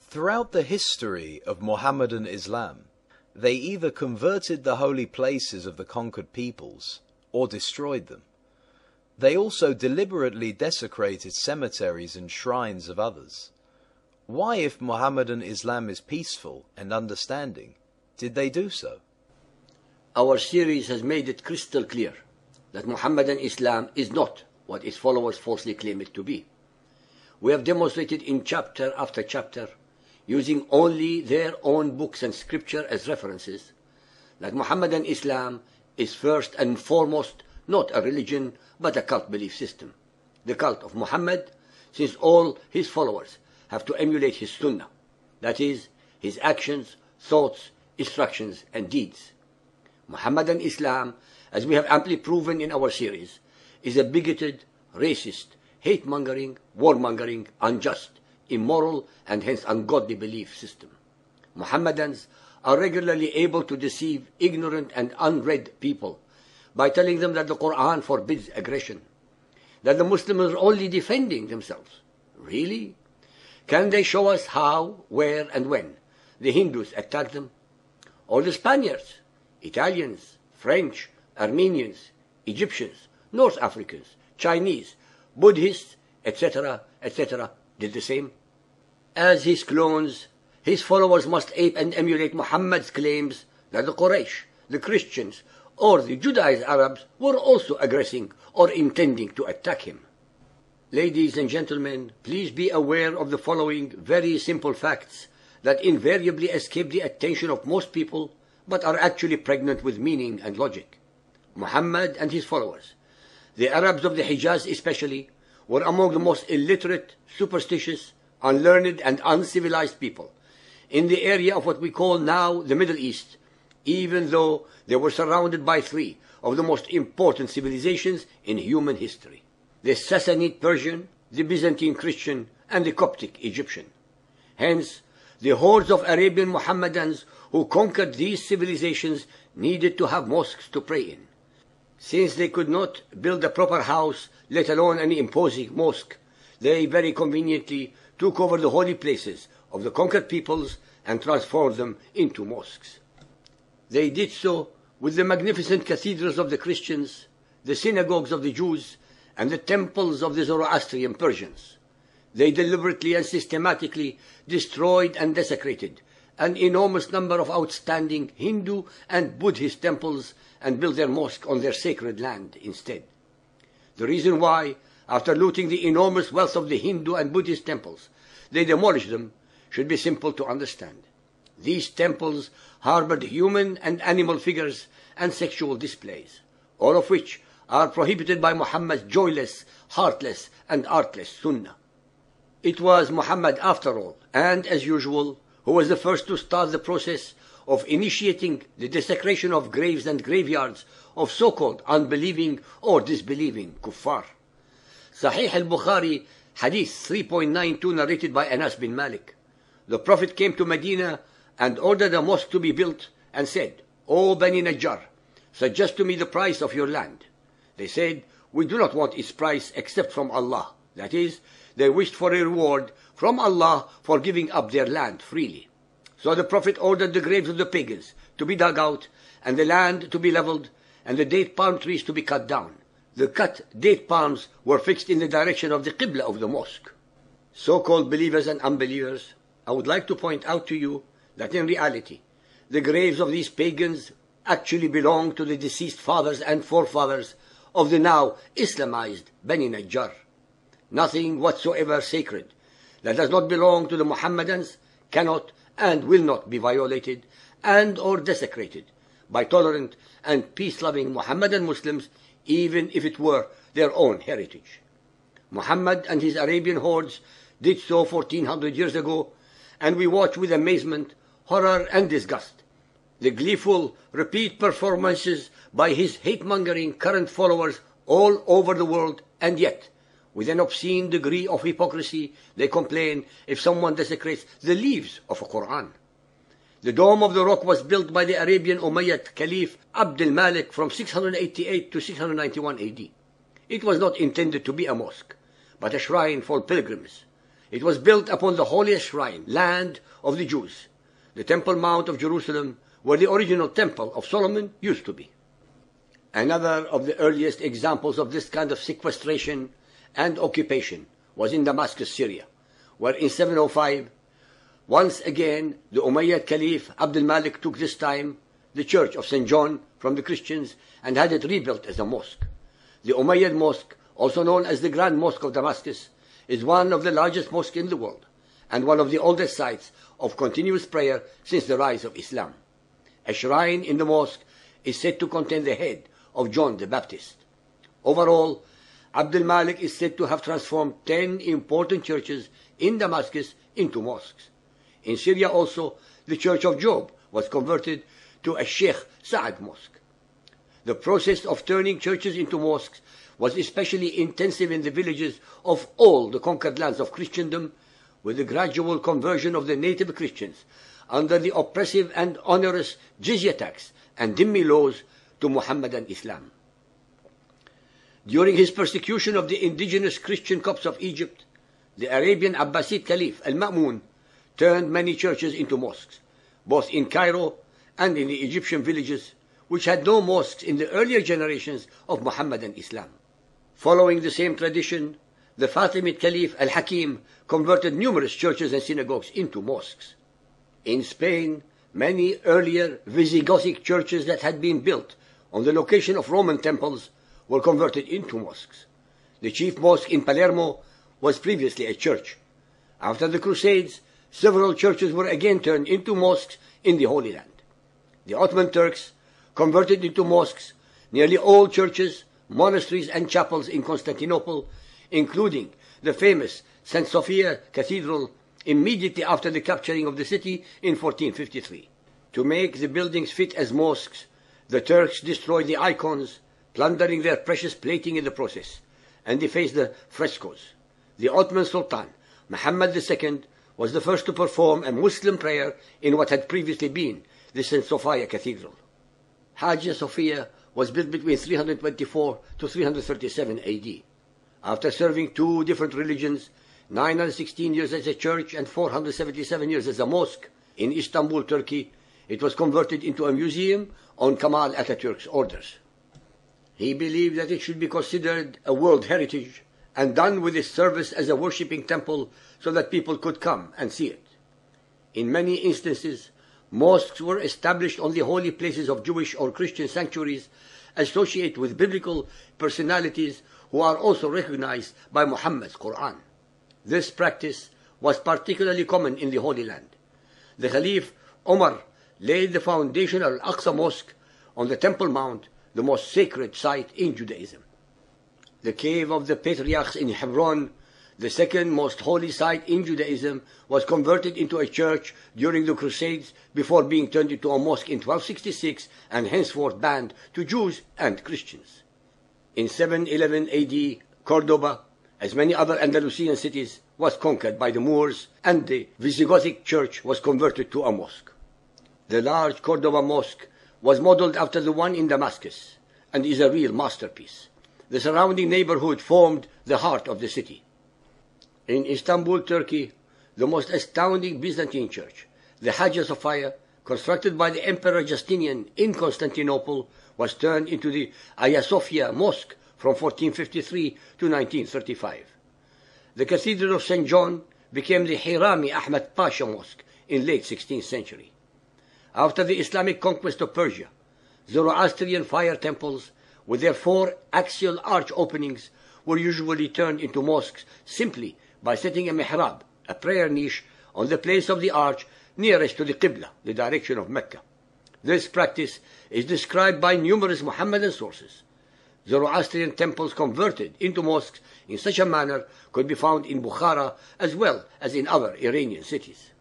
Throughout the history of Mohammedan Islam, they either converted the holy places of the conquered peoples or destroyed them. They also deliberately desecrated cemeteries and shrines of others. Why, if Mohammedan Islam is peaceful and understanding, did they do so? Our series has made it crystal clear that Mohammedan Islam is not what its followers falsely claim it to be. We have demonstrated in chapter after chapter, using only their own books and scripture as references, that Mohammedan Islam is first and foremost not a religion but a cult belief system. The cult of Muhammad, since all his followers have to emulate his sunnah, that is, his actions, thoughts, instructions and deeds. Mohammedan Islam, as we have amply proven in our series, is a bigoted, racist, hate-mongering, warmongering, unjust, immoral and hence ungodly belief system. Mohammedans are regularly able to deceive ignorant and unread people by telling them that the Quran forbids aggression, that the Muslims are only defending themselves. Really? Can they show us how, where and when the Hindus attacked them? Or the Spaniards, Italians, French, Armenians, Egyptians, North Africans, Chinese, Buddhists, etc., etc., did the same? As his clones, his followers must ape and emulate Muhammad's claims that the Quraysh, the Christians, or the Judaized Arabs were also aggressing or intending to attack him. Ladies and gentlemen, please be aware of the following very simple facts that invariably escape the attention of most people but are actually pregnant with meaning and logic. Muhammad and his followers, the Arabs of the Hijaz especially, were among the most illiterate, superstitious, unlearned and uncivilized people in the area of what we call now the Middle East, even though they were surrounded by three of the most important civilizations in human history: the Sassanid Persian, the Byzantine Christian, and the Coptic Egyptian. Hence, the hordes of Arabian Mohammedans who conquered these civilizations needed to have mosques to pray in. Since they could not build a proper house, let alone an imposing mosque, they very conveniently took over the holy places of the conquered peoples and transformed them into mosques. They did so with the magnificent cathedrals of the Christians, the synagogues of the Jews, and the temples of the Zoroastrian Persians. They deliberately and systematically destroyed and desecrated an enormous number of outstanding Hindu and Buddhist temples and built their mosque on their sacred land instead. The reason why, after looting the enormous wealth of the Hindu and Buddhist temples, they demolished them should be simple to understand. These temples harbored human and animal figures and sexual displays, all of which are prohibited by Muhammad's joyless, heartless and artless sunnah. It was Muhammad, after all, and as usual, who was the first to start the process of initiating the desecration of graves and graveyards of so-called unbelieving or disbelieving kuffar. Sahih al-Bukhari, Hadith 3.92, narrated by Anas bin Malik. The Prophet came to Medina and ordered a mosque to be built and said, "O Bani Najjar, suggest to me the price of your land." They said, "We do not want its price except from Allah." That is, they wished for a reward from Allah for giving up their land freely. So the Prophet ordered the graves of the pagans to be dug out, and the land to be leveled, and the date palm trees to be cut down. The cut date palms were fixed in the direction of the Qibla of the mosque. So-called believers and unbelievers, I would like to point out to you that in reality, the graves of these pagans actually belong to the deceased fathers and forefathers of the now Islamized Bani Najjar. Nothing whatsoever sacred that does not belong to the Mohammedans cannot and will not be violated and or desecrated by tolerant and peace-loving Mohammedan Muslims, even if it were their own heritage. Muhammad and his Arabian hordes did so 1400 years ago, and we watch with amazement, horror and disgust the gleeful repeat performances by his hate-mongering current followers all over the world, and yet, with an obscene degree of hypocrisy, they complain if someone desecrates the leaves of a Quran. The Dome of the Rock was built by the Arabian Umayyad Caliph Abd al-Malik from 688 to 691 AD. It was not intended to be a mosque, but a shrine for pilgrims. It was built upon the holiest shrine, land of the Jews, the Temple Mount of Jerusalem, where the original Temple of Solomon used to be. Another of the earliest examples of this kind of sequestration and occupation was in Damascus, Syria, where in 705, once again, the Umayyad Caliph Abdul Malik took this time the church of St. John from the Christians and had it rebuilt as a mosque. The Umayyad Mosque, also known as the Grand Mosque of Damascus, is one of the largest mosques in the world and one of the oldest sites of continuous prayer since the rise of Islam. A shrine in the mosque is said to contain the head of John the Baptist. Overall, Abdul Malik is said to have transformed 10 important churches in Damascus into mosques. In Syria also, the Church of Job was converted to a Sheikh Saad Mosque. The process of turning churches into mosques was especially intensive in the villages of all the conquered lands of Christendom, with the gradual conversion of the native Christians under the oppressive and onerous jizya tax and dhimmi laws to Muhammadan Islam. During his persecution of the indigenous Christian Copts of Egypt, the Arabian Abbasid Caliph Al-Ma'mun turned many churches into mosques, both in Cairo and in the Egyptian villages, which had no mosques in the earlier generations of Muhammadan Islam. Following the same tradition, the Fatimid Caliph Al-Hakim converted numerous churches and synagogues into mosques. In Spain, many earlier Visigothic churches that had been built on the location of Roman temples were converted into mosques. The chief mosque in Palermo was previously a church. After the Crusades, several churches were again turned into mosques in the Holy Land. The Ottoman Turks converted into mosques nearly all churches, monasteries and chapels in Constantinople, including the famous St. Sophia Cathedral immediately after the capturing of the city in 1453. To make the buildings fit as mosques, the Turks destroyed the icons, plundering their precious plating in the process, and defaced the frescoes. The Ottoman Sultan, Muhammad II, was the first to perform a Muslim prayer in what had previously been the St. Sophia Cathedral. Hagia Sophia was built between 324 to 337 AD. After serving two different religions, 916 years as a church and 477 years as a mosque, in Istanbul, Turkey, it was converted into a museum on Kemal Atatürk's orders. He believed that it should be considered a world heritage and done with its service as a worshipping temple so that people could come and see it. In many instances, mosques were established on the holy places of Jewish or Christian sanctuaries associated with biblical personalities who are also recognized by Muhammad's Quran. This practice was particularly common in the Holy Land. The Caliph Omar laid the foundation of Al-Aqsa Mosque on the Temple Mount, the most sacred site in Judaism. The cave of the patriarchs in Hebron, the second most holy site in Judaism, was converted into a church during the Crusades before being turned into a mosque in 1266 and henceforth banned to Jews and Christians. In 711 AD, Cordoba, as many other Andalusian cities, was conquered by the Moors, and the Visigothic church was converted to a mosque. The large Cordoba mosque was modeled after the one in Damascus and is a real masterpiece. The surrounding neighborhood formed the heart of the city. In Istanbul, Turkey, the most astounding Byzantine church, the Hagia Sophia, constructed by the Emperor Justinian in Constantinople, was turned into the Hagia Sophia Mosque from 1453 to 1935. The Cathedral of St. John became the Hirami Ahmad Pasha Mosque in late 16th century. After the Islamic conquest of Persia, Zoroastrian fire temples with their 4 axial arch openings were usually turned into mosques simply by setting a mihrab, a prayer niche, on the place of the arch nearest to the Qibla, the direction of Mecca. This practice is described by numerous Muhammadan sources. Zoroastrian temples converted into mosques in such a manner could be found in Bukhara as well as in other Iranian cities.